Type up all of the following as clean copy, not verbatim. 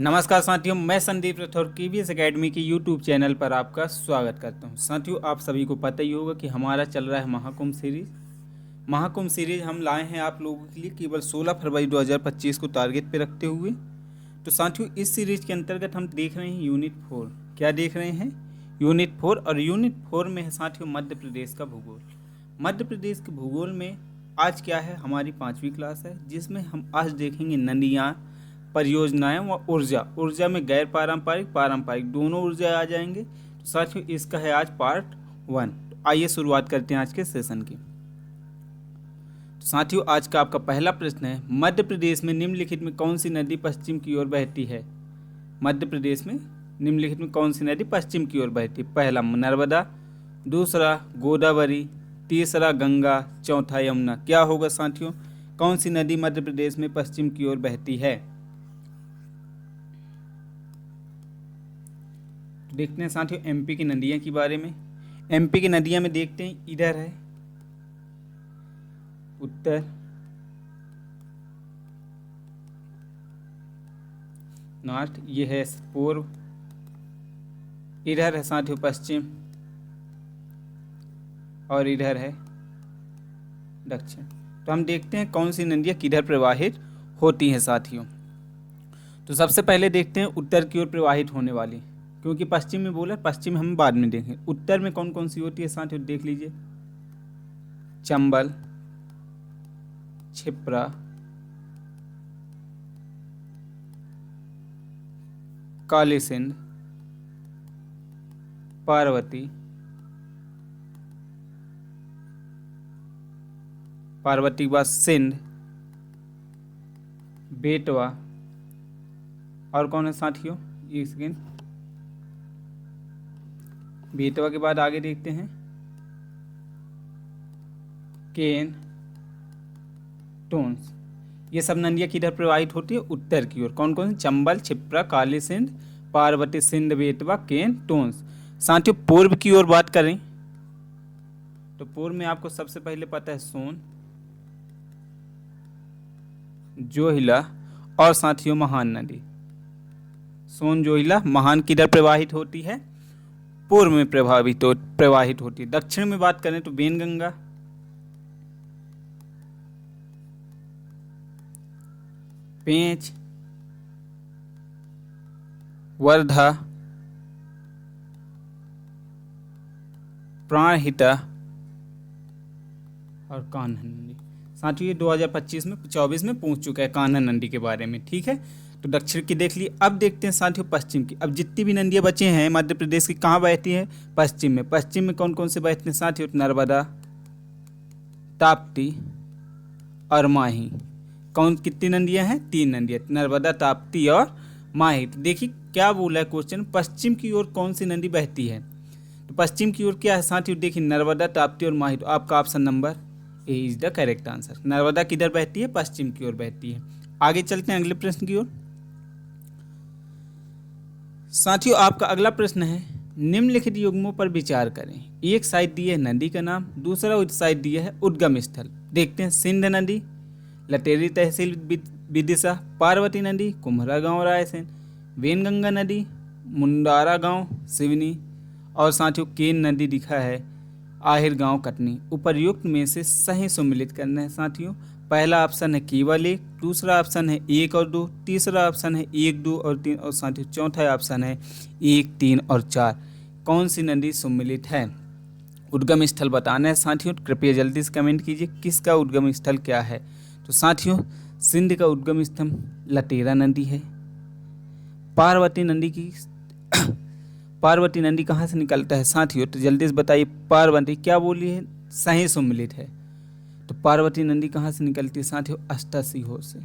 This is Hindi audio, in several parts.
नमस्कार साथियों, मैं संदीप राठौर केवीएस एकेडमी के यूट्यूब चैनल पर आपका स्वागत करता हूं। साथियों, आप सभी को पता ही होगा कि हमारा चल रहा है महाकुंभ सीरीज हम लाए हैं आप लोगों के लिए केवल 16 फरवरी 2025 को टारगेट पे रखते हुए। तो साथियों, इस सीरीज के अंतर्गत हम देख रहे हैं यूनिट 4। क्या देख रहे हैं? यूनिट 4। और यूनिट 4 में है साथियों मध्य प्रदेश का भूगोल। मध्य प्रदेश के भूगोल में आज क्या है, हमारी 5वीं क्लास है, जिसमें हम आज देखेंगे नदियाँ, परियोजनाएं व ऊर्जा में गैर पारंपरिक पारंपरिक दोनों ऊर्जा आ जाएंगे। तो साथियों, इसका है आज पार्ट 1। तो आइए शुरुआत करते हैं आज के सेशन की। तो साथियों, आज का आपका पहला प्रश्न है, मध्य प्रदेश में निम्नलिखित में कौन सी नदी पश्चिम की ओर बहती है? मध्य प्रदेश में निम्नलिखित में कौन सी नदी पश्चिम की ओर बहती है? पहला नर्मदा, दूसरा गोदावरी, तीसरा गंगा, चौथा यमुना। क्या होगा साथियों, कौन सी नदी मध्य प्रदेश में पश्चिम की ओर बहती है? देखते हैं साथियों एमपी की नदियां के बारे में। एमपी की नदियां में देखते हैं, इधर है उत्तर, नॉर्थ, ये है पूर्व, इधर है साथियों पश्चिम, और इधर है दक्षिण। तो हम देखते हैं कौन सी नदियां किधर प्रवाहित होती हैं साथियों। तो सबसे पहले देखते हैं उत्तर की ओर प्रवाहित होने वाली, क्योंकि पश्चिम में बोला, पश्चिम हम बाद में देखें। उत्तर में कौन कौन सी होती है साथियों, देख लीजिए। चंबल, छिप्रा, काली सिंध, पार्वती के बाद सिंध, बेटवा, और कौन है साथियों, एक सेकेंड, बेतवा के बाद आगे देखते हैं केन, टोन्स। ये सब नदियाँ किधर प्रवाहित होती है? उत्तर की ओर। कौन कौन? चंबल, छिप्रा, काली सिंध, पार्वती, सिंध, बेतवा, केन, टोन्स। साथियों, पूर्व की ओर बात करें तो पूर्व में आपको सबसे पहले पता है सोन, जोहिला और साथियों महान नदी। सोन, जोहिला, महान किधर प्रवाहित होती है? पूर्व में प्रवाहित होती है। दक्षिण में बात करें तो वेनगंगा, पेंच, वर्धा, प्राणहिता और कान्हा नदी। साथियों, ये 2025 में 24 में पूछ चुका है कान्हा नदी के बारे में, ठीक है। तो दक्षिण की देख ली। अब देखते हैं साथियों पश्चिम की। अब जितनी भी नदियाँ बचे हैं मध्य प्रदेश की, कहाँ बहती हैं? पश्चिम में। पश्चिम में कौन कौन से बहते हैं साथियों? नर्मदा, ताप्ती और माही। कितनी नदियाँ हैं? 3 नदियाँ, नर्मदा, ताप्ती और माही। तो देखिए क्या बोला है क्वेश्चन, पश्चिम की ओर कौन सी नदी बहती है? तो पश्चिम की ओर क्या है साथियों, देखिए नर्मदा, ताप्ती और माही। तो आपका option number A is the correct answer. Narmada किधर बहती है? पश्चिम की ओर बहती है। आगे चलते हैं अगले प्रश्न की ओर। साथियों, आपका अगला प्रश्न है, निम्नलिखित युग्मों पर विचार करें। एक साइड दिया है नदी का नाम, दूसरा साइड दिया है उद्गम स्थल। देखते हैं सिंध नदी, लटेरी तहसील विदिशा, पार्वती नदी, कुम्हरा गांव रायसेन, वेनगंगा नदी, मुंडारा गांव सिवनी, और साथियों केन नदी दिखा है आहिर गांव कटनी। उपर्युक्त में से सही सम्मिलित करना है साथियों। पहला ऑप्शन है केवल एक, दूसरा ऑप्शन है 1 और 2, तीसरा ऑप्शन है 1, 2 और 3, और साथियों चौथा ऑप्शन है 1, 3 और 4। कौन सी नदी सम्मिलित है? उद्गम स्थल बताना है साथियों। कृपया जल्दी से कमेंट कीजिए किसका उद्गम स्थल क्या है। तो साथियों, सिंध का उद्गम स्थल लटेरा नदी है। पार्वती नदी कहाँ से निकलता है साथियों? तो जल्दी से बताइए, पार्वती क्या बोली है? सही सम्मिलित है। तो पार्वती नदी कहाँ से निकलती है साथियों? अस्टा सीहोर से।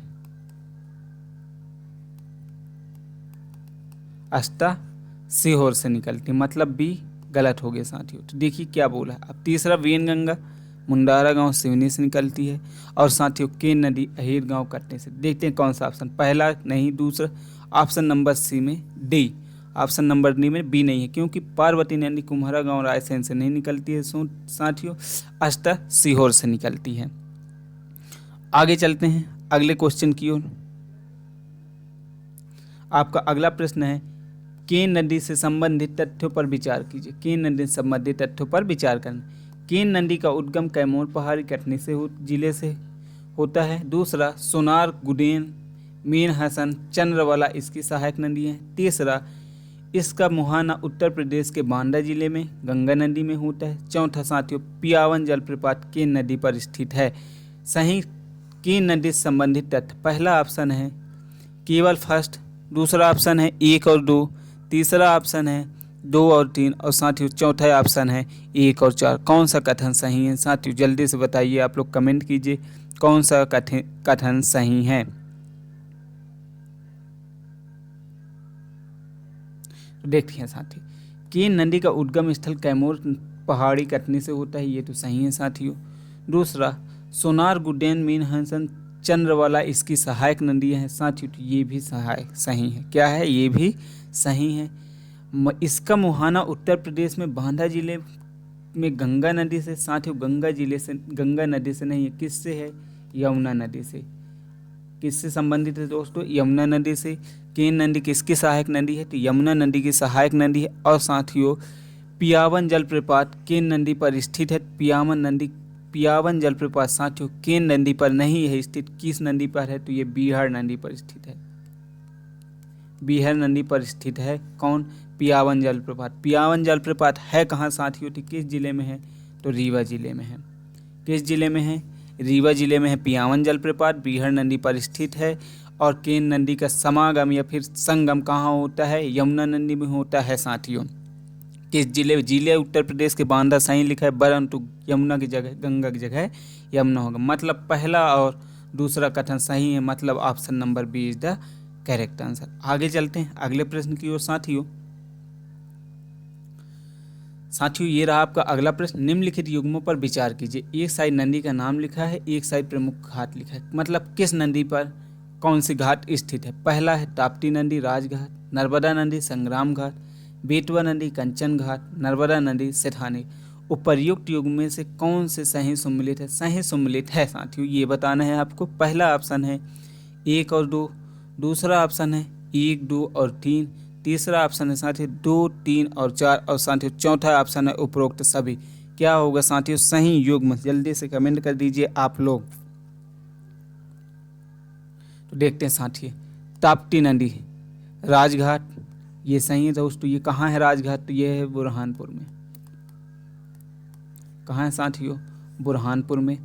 अस्टा सीहोर से निकलती, मतलब बी गलत हो गया साथियों। तो देखिए क्या बोला। अब तीसरा वेनगंगा मुंडारा गांव सिवनी से निकलती है, और साथियों केन नदी अहिर गांव कटनी से। देखते हैं कौन सा ऑप्शन, पहला नहीं दूसरा, ऑप्शन नंबर सी में डी, ऑप्शन नंबर डी में बी नहीं है, क्योंकि पार्वती नदी कुम्हरा गांव रायसेन से नहीं निकलती है साथियों, अस्टा सीहोर से निकलती है। आगे चलते हैं अगले क्वेश्चन की ओर। आपका अगला प्रश्न है, केन नदी से संबंधित तथ्यों पर विचार कीजिए। केन नदी से संबंधित तथ्यों पर विचार करना। केन नदी का उद्गम कैमूर पहाड़ी कटनी से जिले से होता है। दूसरा, सोनार, गुडेन, मीन हसन, चंद्रवाला इसकी सहायक नदी है। तीसरा, इसका मुहाना उत्तर प्रदेश के बांदा जिले में गंगा नदी में होता है। चौथा साथियों, पियावन जलप्रपात केन नदी पर स्थित है। सही केन नदी से संबंधित तथ्य, पहला ऑप्शन है केवल फर्स्ट, दूसरा ऑप्शन है 1 और 2, तीसरा ऑप्शन है 2 और 3 और साथियों चौथा ऑप्शन है 1 और 4। कौन सा कथन सही है साथियों, जल्दी से बताइए, आप लोग कमेंट कीजिए कौन सा कथन सही है। देखते हैं साथी, केन नदी का उद्गम स्थल कैमूर पहाड़ी कटनी से होता है, ये तो सही है साथियों। दूसरा, सोनार, गुडेन, मीन हसन, चंद्रवाला इसकी सहायक नदी है साथियों, तो ये भी सही है। क्या है, ये भी सही है। इसका मुहाना उत्तर प्रदेश में बांदा जिले में गंगा नदी से साथियों, गंगा नदी से नहीं है, किससे है, यमुना नदी से। किससे संबंधित है दोस्तों, यमुना नदी से। केन नदी किसकी सहायक नदी है, तो यमुना नदी की सहायक नदी है। और साथियों, पियावन जलप्रपात केन नदी पर स्थित है। पियावन जलप्रपात साथियों केन नदी पर नहीं है स्थित, किस नदी पर है, तो ये बीहड़ नदी पर स्थित है। बीहड़ नदी पर स्थित है कौन, पियावन जलप्रपात। पियावन जलप्रपात है कहाँ साथियों, तो किस जिले में है, तो रीवा जिले में है। किस जिले में है, रीवा जिले में है पियावन जलप्रपात, बीहड़ नदी पर स्थित है। और केन नदी का समागम या फिर संगम कहाँ होता है, यमुना नदी में होता है साथियों। किस जिले उत्तर प्रदेश के बांदा सही लिखा है, परंतु यमुना की जगह, गंगा की जगह यमुना होगा। मतलब पहला और दूसरा कथन सही है, मतलब option number B is the correct answer. आगे चलते हैं अगले प्रश्न की ओर साथियों। ये रहा आपका अगला प्रश्न, निम्नलिखित युग्मों पर विचार कीजिए। एक साइड नदी का नाम लिखा है, एक साइड प्रमुख घाट लिखा है, मतलब किस नदी पर कौन सी घाट स्थित है। पहला है ताप्ती नदी राजघाट, नर्मदा नदी संग्राम घाट, बेतवा नदी कंचन घाट, नर्मदा नदी सेठानी। उपर्युक्त युग्म में से कौन से सही सम्मिलित है, सही सम्मिलित है साथियों, ये बताना है आपको। पहला ऑप्शन है 1 और 2, दूसरा ऑप्शन है 1, 2 और 3, तीसरा ऑप्शन है साथियों 2, 3 और 4 और साथियों चौथा ऑप्शन है उपरोक्त सभी। क्या होगा साथियों सही युग्म, जल्दी से कमेंट कर दीजिए आप लोग। तो देखते हैं साथियों, ताप्ती नदी राजघाट ये सही है दोस्तों। ये कहाँ है राजघाट, तो ये है बुरहानपुर में। कहाँ है साथियों, बुरहानपुर में।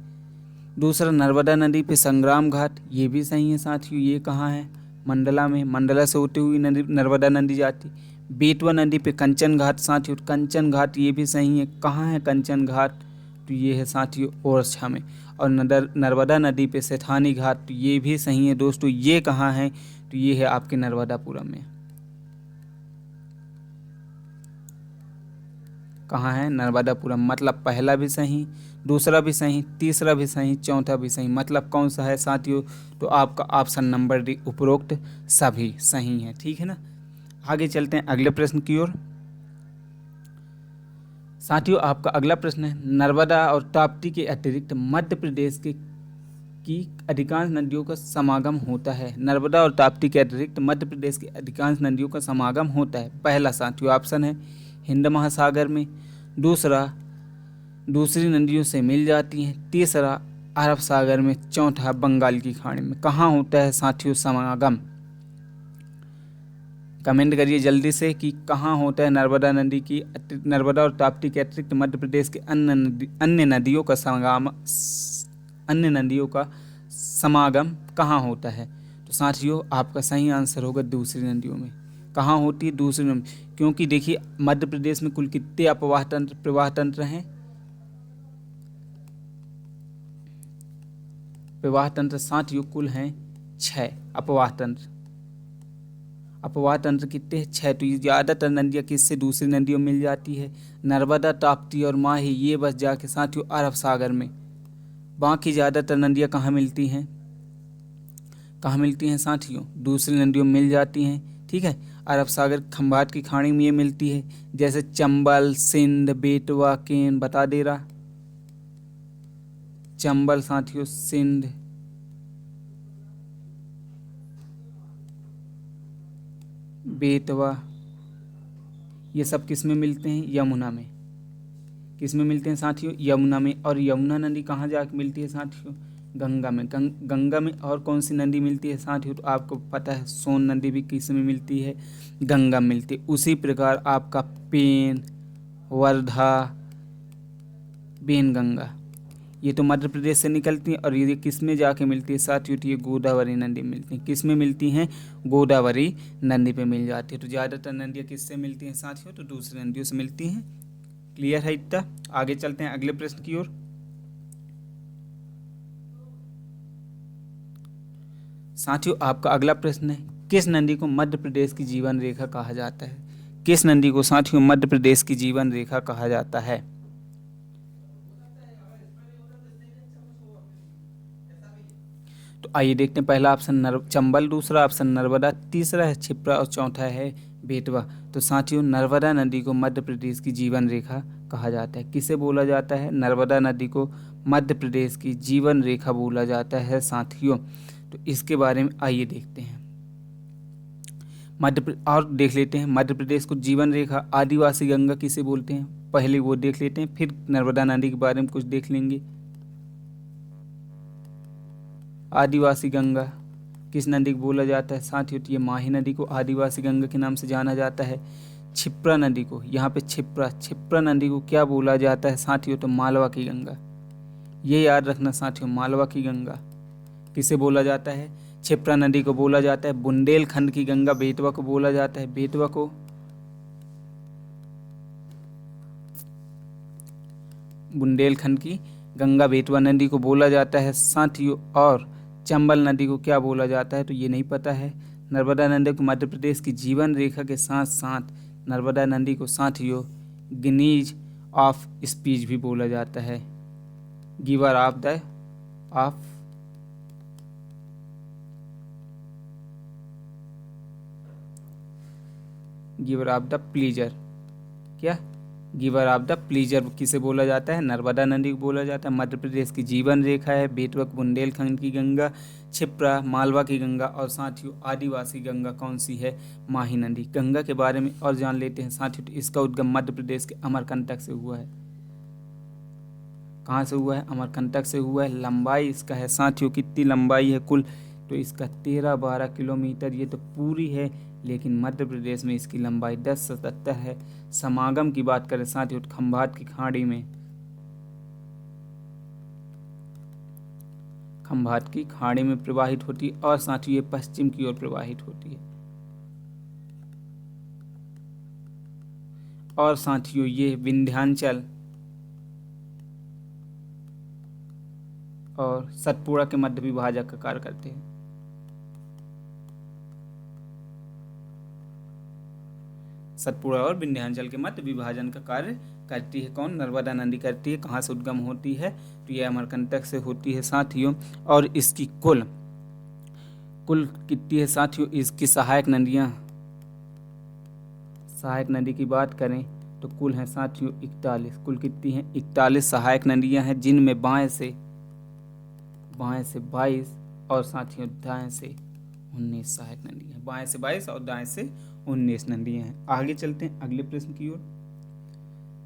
दूसरा, नर्मदा नदी पे संग्राम घाट, ये भी सही है साथियों। ये कहाँ है, मंडला में। मंडला से होती हुई नर्मदा नदी जाती। बेतवा नदी पे कंचन घाट साथियों, कंचन घाट ये भी सही है। कहाँ है कंचन घाट, तो ये है साथियों ओरछा में। और नर्मदा नदी पे सेठानी घाट, तो ये भी सही है दोस्तों। ये कहाँ है, तो ये है आपके नर्मदापुरम में। कहाँ है, नर्मदापुरम। मतलब पहला भी सही, दूसरा भी सही, तीसरा भी सही, चौथा भी सही। मतलब कौन सा है साथियों, तो आपका ऑप्शन नंबर डी उपरोक्त सभी सही है। ठीक है ना। आगे चलते हैं अगले प्रश्न की ओर साथियों। आपका अगला प्रश्न है, नर्मदा और ताप्ती के अतिरिक्त मध्य प्रदेश की अधिकांश नदियों का समागम होता है। नर्मदा और ताप्ती के अतिरिक्त मध्य प्रदेश की अधिकांश नदियों का समागम होता है। पहला साथियों ऑप्शन है हिंद महासागर में, दूसरा दूसरी नदियों से मिल जाती हैं, तीसरा अरब सागर में, चौथा बंगाल की खाड़ी में। कहाँ होता है साथियों समागम, कमेंट करिए जल्दी से कि कहाँ होता है नर्मदा और ताप्ती के अतिरिक्त मध्य प्रदेश के अन्य नदियों का समागम कहाँ होता है। तो साथियों आपका सही आंसर होगा दूसरी नदियों में। कहाँ होती है, दूसरी नदी। क्योंकि देखिए मध्य प्रदेश में कुल कितने प्रवाह तंत्र हैं, प्रवाह तंत्र साथियों कुल हैं 6 अपवाह तंत्र। अपवाह तंत्र कितने, 6। तो ये ज़्यादातर नदियाँ किससे दूसरी नदियों में मिल जाती है, नर्मदा, ताप्ती और माही, ये बस जाके साथियों अरब सागर में। बाकी ज़्यादातर नदियाँ कहाँ मिलती हैं, साथियों दूसरी नदियों में मिल जाती हैं। ठीक है, अरब सागर खंभात की खाड़ी में ये मिलती है, जैसे चंबल, सिंध, बेतवा, केन बता दे रहा। चंबल साथियों, सिंध, बेतवा, ये सब किस में मिलते हैं? यमुना में। किस में मिलते हैं साथियों? यमुना में। और यमुना नदी कहाँ जाके मिलती है साथियों? गंगा में। गंगा में और कौन सी नदी मिलती है साथियों? तो आपको पता है सोन नदी भी किस में मिलती है? गंगा में मिलती है। उसी प्रकार आपका पेन, वर्धा, बेनगंगा, ये तो मध्य प्रदेश से निकलती हैं और ये किस में जाके मिलती है साथियों? तो ये गोदावरी नदी में मिलती हैं। किस में मिलती हैं? गोदावरी नदी पे मिल जाती है। तो ज़्यादातर नदियाँ किससे मिलती हैं साथियों? तो दूसरी नदियों से मिलती हैं। क्लियर है इतना? आगे चलते हैं अगले प्रश्न की ओर। साथियों आपका अगला प्रश्न है, किस नदी को मध्य प्रदेश की जीवन रेखा कहा जाता है? किस नदी को साथियों मध्य प्रदेश की जीवन रेखा कहा जाता है? तो आइए देखते हैं। पहला ऑप्शन चंबल, दूसरा ऑप्शन नर्मदा, तीसरा है क्षिप्रा और चौथा है बेतवा। तो साथियों नर्मदा नदी को मध्य प्रदेश की जीवन रेखा कहा जाता है। किसे बोला जाता है? नर्मदा नदी को मध्य प्रदेश की जीवन रेखा बोला जाता है साथियों। तो इसके बारे में आइए देखते हैं। और देख लेते हैं मध्य प्रदेश को जीवन रेखा आदिवासी गंगा किसे बोलते हैं? पहले वो देख लेते हैं, फिर नर्मदा नदी के बारे में कुछ देख लेंगे। आदिवासी गंगा किस नदी को बोला जाता है साथियों? तो ये माही नदी को आदिवासी गंगा के नाम से जाना जाता है। क्षिप्रा नदी को, यहाँ पे क्षिप्रा नदी को क्या बोला जाता है साथियों? तो मालवा की गंगा। ये याद रखना साथियों, मालवा की गंगा किसे बोला जाता है? क्षिप्रा नदी को बोला जाता है। बुंदेलखंड की गंगा बेतवा को बोला जाता है। बेतवा को बुंदेलखंड की गंगा बेतवा नदी को बोला जाता है साथियों। और चंबल नदी को क्या बोला जाता है? तो ये नहीं पता है। नर्मदा नदी को मध्य प्रदेश की जीवन रेखा के साथ साथ नर्मदा नदी को साथियों गिनीज ऑफ स्पीच भी बोला जाता है। Giver of the of giver of the pleaser, क्या? गिवर ऑफ द प्लीजर किसे बोला जाता है? नर्मदा नदी को बोला जाता है। मध्य प्रदेश की जीवन रेखा है बेतवा बुंदेलखंड की गंगा, क्षिप्रा मालवा की गंगा और साथियों आदिवासी गंगा कौन सी है? माही नदी। गंगा के बारे में और जान लेते हैं साथियों। तो इसका उद्गम मध्य प्रदेश के अमरकंटक से हुआ है। कहाँ से हुआ है? अमरकंटक से हुआ है। लंबाई इसका है साथियों, कितनी लंबाई है कुल? तो इसका 13-12 किलोमीटर ये तो पूरी है, लेकिन मध्य प्रदेश में इसकी लंबाई 10 से 70 है। समागम की बात करें साथियों, खंभात की खाड़ी में, खंभात की खाड़ी में प्रवाहित होती है और साथियों ये पश्चिम की ओर प्रवाहित होती है। और साथियों ये विंध्याचल और सतपुड़ा के मध्य विभाजक का कार्य करते हैं। सतपुड़ा और विंध्याचल के मध्य विभाजन का कार्य करती है कौन? नर्मदा नदी करती है। कहाँ से उद्गम होती है? तो यह अमरकंटक से होती है साथियों। और इसकी कुल कितनी है साथियों? इसकी सहायक नदी की बात करें तो कुल है साथियों 41। कुल कितनी है? 41 सहायक नदियां हैं, जिनमें बाएं से 22 और साथियों दाएं से 19 सहायक नदियां हैं। बाएं से 22 और दाएं से 19 नदियां हैं। आगे चलते हैं अगले प्रश्न की ओर।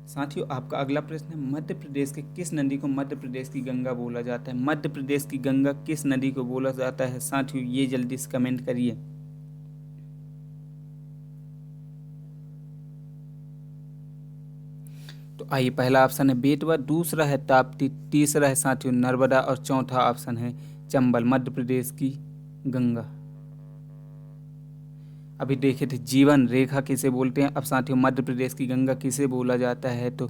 साथियों आपका अगला प्रश्न है, मध्य प्रदेश के किस नदी को मध्य प्रदेश की गंगा बोला जाता है? मध्य प्रदेश की गंगा किस नदी को बोला जाता है साथियों? ये जल्दी से कमेंट करिए। तो आइए, पहला ऑप्शन है बेतवा, दूसरा है ताप्ती, तीसरा है साथियों नर्मदा और चौथा ऑप्शन है चंबल। मध्य प्रदेश की गंगा। अभी देखे थे जीवन रेखा किसे बोलते हैं। अब साथियों मध्य प्रदेश की गंगा किसे बोला जाता है? तो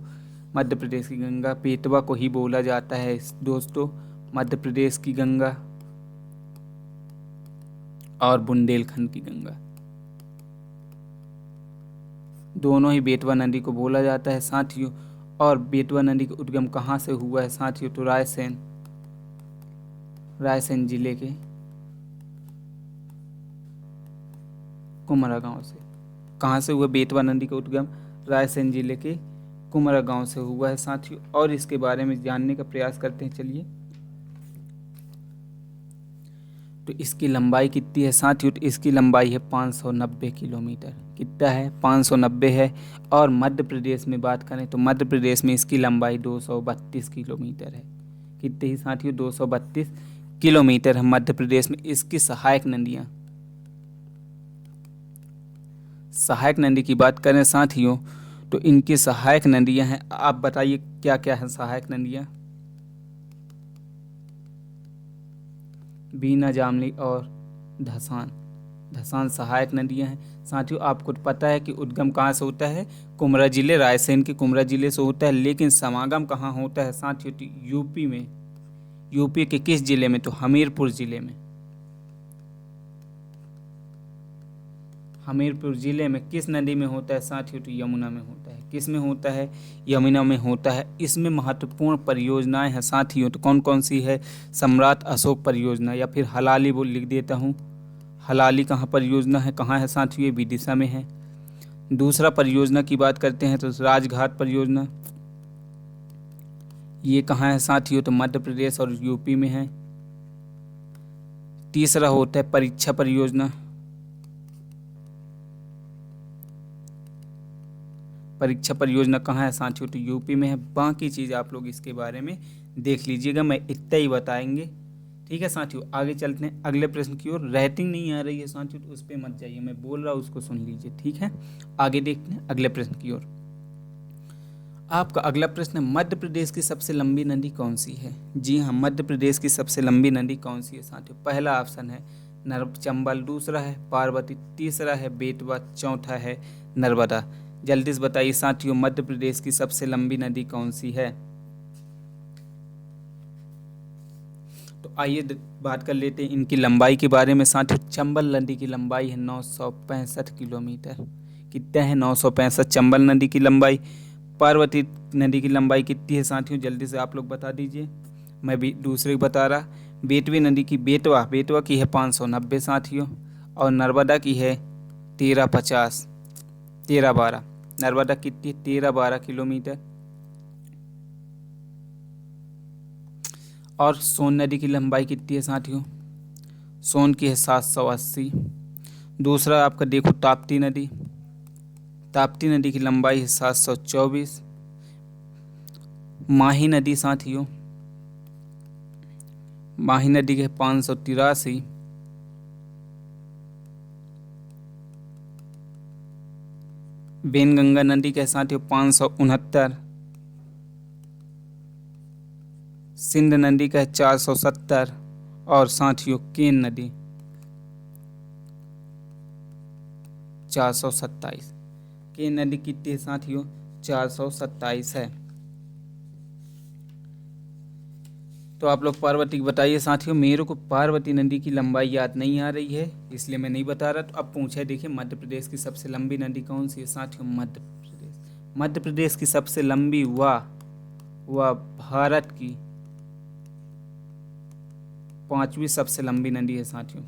मध्य प्रदेश की गंगा बेतवा को ही बोला जाता है दोस्तों। मध्य प्रदेश की गंगा और बुंदेलखंड की गंगा दोनों ही बेतवा नदी को बोला जाता है साथियों। और बेतवा नदी का उद्गम कहाँ से हुआ है साथियों? तो रायसेन जिले के कुमरा गांव से। कहाँ से हुआ बेतवा नदी का उद्गम? रायसेन जिले के कुमरा गांव से हुआ है साथियों। और इसके बारे में जानने का प्रयास करते हैं। चलिए, तो इसकी लंबाई कितनी है साथियों? तो इसकी लंबाई है 590 किलोमीटर। कितना है? 590 है। और मध्य प्रदेश में बात करें तो मध्य प्रदेश में इसकी लंबाई 232 किलोमीटर है। कितने ही साथियों? 232 किलोमीटर है मध्य प्रदेश में इसकी सहायक नदियाँ। सहायक नदी की बात करें साथियों तो इनकी सहायक नदियाँ हैं, आप बताइए क्या क्या है सहायक नदियाँ? बीना, जामली और धसान। धसान सहायक नदियाँ हैं साथियों। आपको पता है कि उद्गम कहाँ से होता है? कुमरा जिले, रायसेन के कुमरा जिले से होता है, लेकिन समागम कहाँ होता है साथियों? तो यूपी में। यूपी के किस जिले में? तो हमीरपुर जिले में। हमीरपुर जिले में किस नदी में होता है साथियों? तो यमुना में होता है। किस में होता है? यमुना में होता है। इसमें महत्वपूर्ण परियोजनाएं हैं साथियों। तो कौन कौन सी है? सम्राट अशोक परियोजना, या फिर हलाली बोल लिख देता हूँ। हलाली कहाँ परियोजना है? कहाँ है साथियों? ये विदिशा में है। दूसरा परियोजना की बात करते हैं तो राजघाट परियोजना, ये कहाँ है साथियों? तो मध्य प्रदेश और यूपी में है। तीसरा होता है परीक्षा परियोजना। परीक्षा परियोजना कहाँ है साथियों? तो यूपी में है। बाकी चीज़ आप लोग इसके बारे में देख लीजिएगा, मैं इतना ही बताएंगे। ठीक है साथियों, आगे चलते हैं अगले प्रश्न की ओर। रेटिंग नहीं आ रही है साथियों तो उस पर मत जाइए, मैं बोल रहा हूँ उसको सुन लीजिए। ठीक है, आगे देखते हैं अगले प्रश्न की ओर। आपका अगला प्रश्न है, मध्य प्रदेश की सबसे लंबी नदी कौन सी है? जी हाँ, मध्य प्रदेश की सबसे लंबी नदी कौन सी है साथियों? पहला ऑप्शन है चंबल, दूसरा है पार्वती, तीसरा है बेतवा, चौथा है नर्मदा। जल्दी से बताइए साथियों, मध्य प्रदेश की सबसे लंबी नदी कौन सी है? तो आइए बात कर लेते हैं इनकी लंबाई के बारे में साथियों। चंबल नदी की लंबाई है 965 किलोमीटर। कितना है? 965 चंबल नदी की लंबाई। पार्वती नदी की लंबाई कितनी है साथियों? जल्दी से आप लोग बता दीजिए, मैं भी दूसरे बता रहा। बेतवी नदी की बेतवा की है 590 साथियों। और नर्मदा की है 1312। नर्मदा कितनी? 1312 किलोमीटर। और सोन नदी की लंबाई कितनी है साथियों? सोन की है 780। दूसरा आपका देखो ताप्ती नदी। ताप्ती नदी की लंबाई है 724। माही नदी साथियों, माही नदी के 583। बेनगंगा नदी के साथियों 569। सिंध नदी का है 470। और साथियों केन नदी 427। केन नदी कितनी है साथियों? 427 है। तो आप लोग पार्वती बताइए साथियों। मेरे को पार्वती नदी की लंबाई याद नहीं आ रही है, इसलिए मैं नहीं बता रहा। तो अब पूछा है, देखिए मध्य प्रदेश की सबसे लंबी नदी कौन सी है साथियों? मध्य प्रदेश की सबसे लंबी वह भारत की 5वीं सबसे लंबी नदी है साथियों।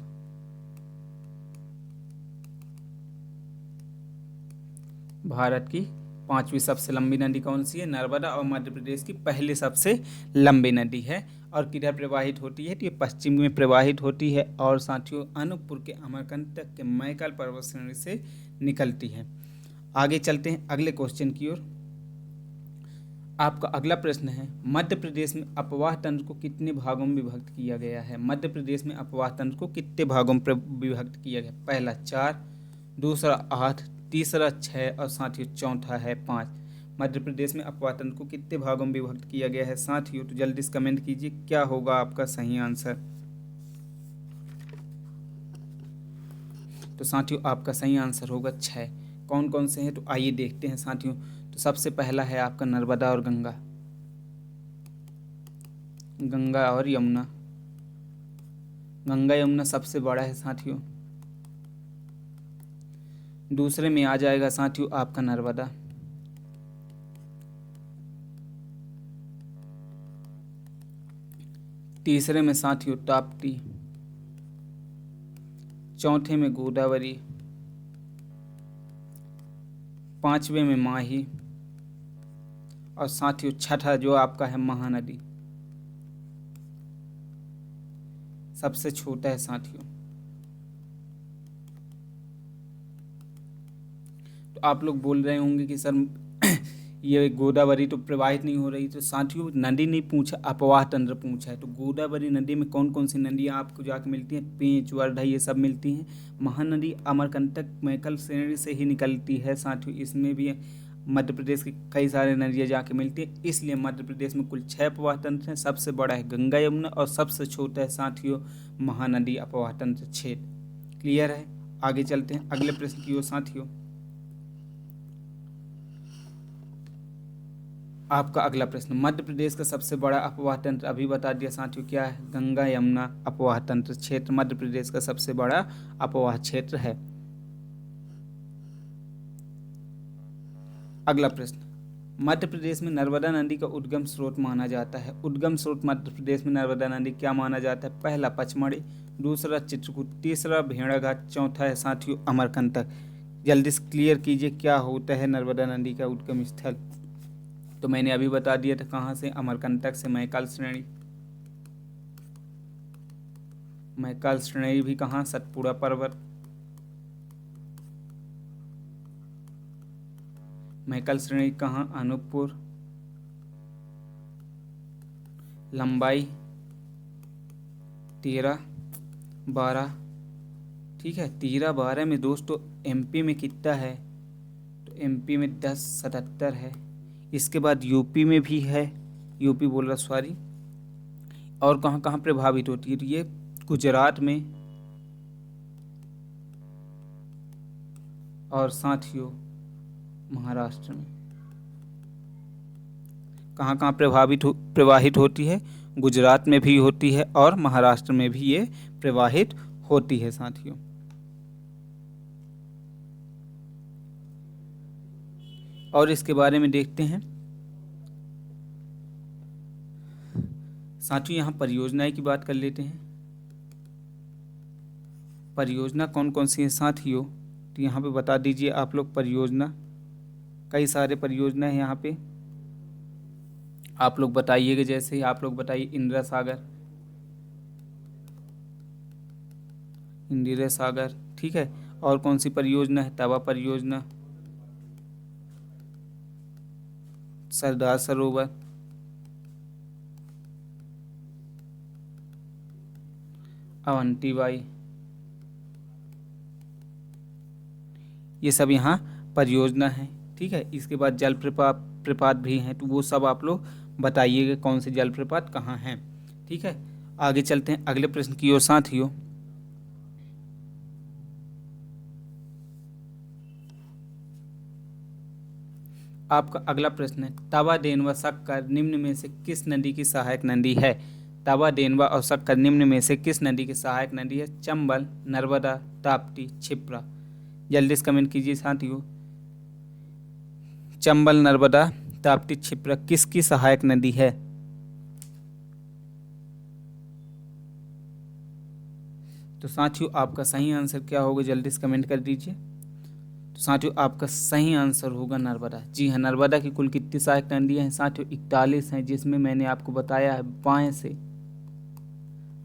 भारत की 5वीं सबसे लंबी नदी कौन सी है? नर्मदा। और मध्य प्रदेश की पहली सबसे लंबी नदी है। और किधर प्रवाहित होती है? तो ये पश्चिम में प्रवाहित होती है और साथियों अनूपपुर के अमरकंटक के मैकल पर्वत श्रेणी से निकलती है। आगे चलते हैं अगले क्वेश्चन की ओर। आपका अगला प्रश्न है, मध्य प्रदेश में अपवाह तंत्र को कितने भागों में विभक्त किया गया है? मध्य प्रदेश में अपवाह तंत्र को कितने भागों में विभक्त किया गया? पहला 4, दूसरा 8, तीसरा 6 और साथियों चौथा है 5। मध्य प्रदेश में अपवाह तंत्र को कितने भागों में विभक्त किया गया है साथियों? तो जल्दी से कमेंट कीजिए क्या होगा आपका सही आंसर। तो साथियों आपका सही आंसर होगा 6। कौन कौन से हैं? तो आइए देखते हैं साथियों। तो सबसे पहला है आपका नर्मदा और गंगा। गंगा और यमुना। गंगा यमुना सबसे बड़ा है साथियों। दूसरे में आ जाएगा साथियों आपका नर्मदा। तीसरे में साथियों ताप्ती। चौथे में गोदावरी। पांचवे में माही। और साथियों छठा जो आपका है महानदी। सबसे छोटा है साथियों। तो आप लोग बोल रहे होंगे कि सर ये गोदावरी तो प्रवाहित नहीं हो रही। तो साथियों नदी नहीं पूछा, अपवाह तंत्र पूछा है। तो गोदावरी नदी में कौन कौन सी नदियाँ आपको जाके मिलती हैं? पेंच, वर्धा, ये सब मिलती हैं। महानदी अमरकंटक मैकल श्रेणी से ही निकलती है साथियों। इसमें भी मध्य प्रदेश की कई सारी नदियाँ जाके मिलती हैं। इसलिए मध्य प्रदेश में कुल 6 अपवाह तंत्र हैं। सबसे बड़ा है गंगा यमुना और सबसे छोटा है साथियों महानदी अपवाह तंत्र क्षेत्र। क्लियर है? आगे चलते हैं अगले प्रश्न की ओर साथियों। आपका अगला प्रश्न, मध्य प्रदेश का सबसे बड़ा अपवाह तंत्र अभी बता दिया साथियों, क्या है? गंगा यमुना अपवाह तंत्र क्षेत्र मध्य प्रदेश का सबसे बड़ा अपवाह क्षेत्र है। अगला प्रश्न, मध्य प्रदेश में नर्मदा नदी का उद्गम स्रोत माना जाता है। उद्गम स्रोत मध्य प्रदेश में नर्मदा नदी क्या माना जाता है? पहला पचमढ़ी, दूसरा चित्रकूट, तीसरा भेड़ाघाट, चौथा है साथियों अमरकंटक। जल्दी से क्लियर कीजिए क्या होता है नर्मदा नदी का उद्गम स्थल। तो मैंने अभी बता दिया था कहाँ से, अमरकंटक से। मैकाल श्रेणी, मैकाल श्रेणी भी कहाँ? सतपुड़ा पर्वत। मैकाल श्रेणी कहाँ? अनूपपुर। लंबाई 13-12, ठीक है। 13-12 में दोस्तों एमपी में कितना है? तो एमपी में 1077 है। इसके बाद यूपी में भी है, यूपी बोल रहा सॉरी। और कहाँ कहाँ प्रभावित होती है? तो ये गुजरात में और साथियों महाराष्ट्र में। कहाँ कहाँ प्रवाहित होती है? गुजरात में भी होती है और महाराष्ट्र में भी ये प्रवाहित होती है साथियों। और इसके बारे में देखते हैं साथियों। यहाँ परियोजनाएं की बात कर लेते हैं। परियोजना कौन कौन सी है साथियों? तो यहाँ पे बता दीजिए आप लोग परियोजना। कई सारे परियोजना है यहाँ पे, आप लोग बताइएगा। जैसे ही आप लोग बताइए इंदिरा सागर, इंदिरा सागर, ठीक है। और कौन सी परियोजना है? तवा परियोजना, सरदार सरोवर, अवंतीबाई, ये सब यहाँ परियोजना है, ठीक है। इसके बाद जल प्रपात भी हैं, तो वो सब आप लोग बताइएगा कौन से जल प्रपात कहाँ हैं, ठीक है। आगे चलते हैं अगले प्रश्न की ओर साथियों। आपका अगला प्रश्न है, तवा, देनवा, शक्कर निम्न में से किस नदी की सहायक नदी है? तवा, देनवा और शक्कर निम्न में से किस नदी की सहायक नदी है? चंबल, नर्मदा, ताप्ती, क्षिप्रा। जल्दी से कमेंट कीजिए साथियों। चंबल, नर्मदा, ताप्ती, क्षिप्रा किसकी सहायक नदी है? तो साथियों आपका सही आंसर क्या होगा? जल्दी से कमेंट कर दीजिए। तो साथियों आपका सही आंसर होगा नर्मदा। जी हाँ, नर्मदा की कुल कितनी सहायक नदियाँ हैं साथियों? 41 हैं, जिसमें मैंने आपको बताया है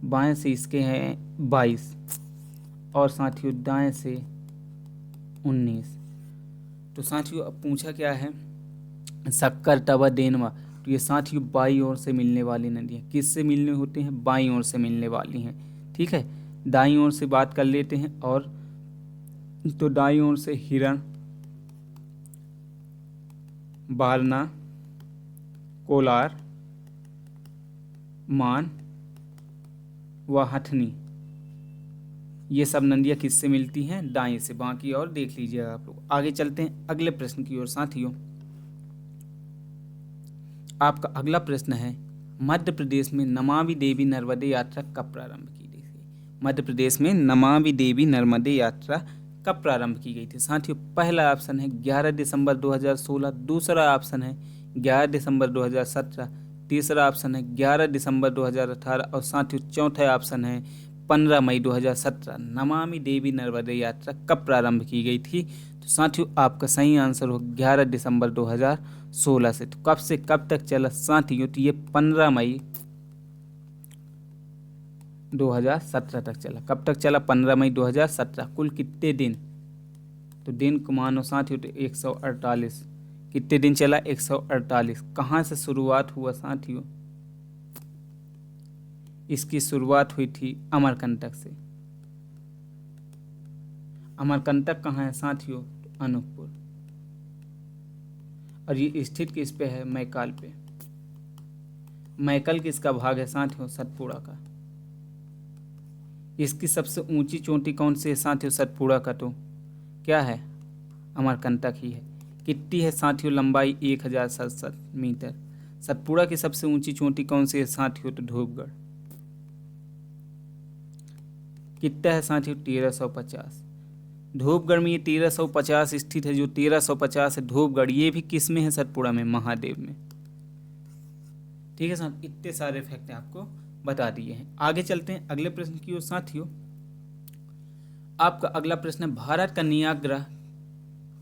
बाएं से इसके हैं 22 और साथियों दाएं से 19। तो साथियों अब पूछा क्या है? शक्कर, तवा, देनवा, तो ये साथियों बाईं ओर से मिलने वाली नदियाँ। किससे मिलने होते हैं? बाईं ओर से मिलने वाली हैं, ठीक है। दाईं ओर से बात कर लेते हैं। और तो दाईं ओर से हिरण, बारना, कोलार, मान व हथनी, ये सब नदियाँ किससे मिलती हैं? दाएं से। बाकी और देख लीजिएगा आप लोग। आगे चलते हैं अगले प्रश्न की ओर साथियों। आपका अगला प्रश्न है, मध्य प्रदेश में नमामि देवी नर्मदे यात्रा कब प्रारंभ की गई थी? मध्य प्रदेश में नमामि देवी नर्मदे यात्रा कब प्रारंभ की गई थी साथियों? पहला ऑप्शन है 11 दिसंबर 2016, दूसरा ऑप्शन है 11 दिसंबर 2017, तीसरा ऑप्शन है 11 दिसंबर 2018 और साथियों चौथा ऑप्शन है 15 मई 2017। नमामि देवी नर्मदे यात्रा कब प्रारंभ की गई थी? तो साथियों आपका सही आंसर हो 11 दिसंबर 2016 से। तो कब से कब तक चला साथियों? तो ये 15 मई 2017 तक चला। कब तक चला? 15 मई 2017। कुल कितने दिन? तो दिन को मानो साथियों तो 148। कितने दिन चला? 148। कहाँ से शुरुआत हुआ साथियों? इसकी शुरुआत हुई थी अमरकंटक से। अमरकंटक कहाँ है साथियों? अनूपपुर। और ये स्थित किस पे है? मैकाल पे। मैकल किसका भाग है साथियों? सतपुड़ा का। इसकी सबसे ऊंची चोटी कौन सी है साथियों? सतपुड़ा का तो क्या है? अमरकंटक ही है। कितनी है साथियों लंबाई? 1067 मीटर। सतपुड़ा की सबसे ऊंची चोटी कौन सी है साथियों? तो धूपगढ़। कितना है साथियों? 1350। धूपगढ़ में ये 1350 स्थित है। जो 1350 है धूपगढ़, ये भी किस में है? सतपुड़ा में, महादेव में। ठीक है साथ, इतने सारे फैक्ट आपको बता दिए हैं। आगे चलते हैं अगले प्रश्न की ओर साथियों। आपका अगला प्रश्न है, भारत का नियाग्रा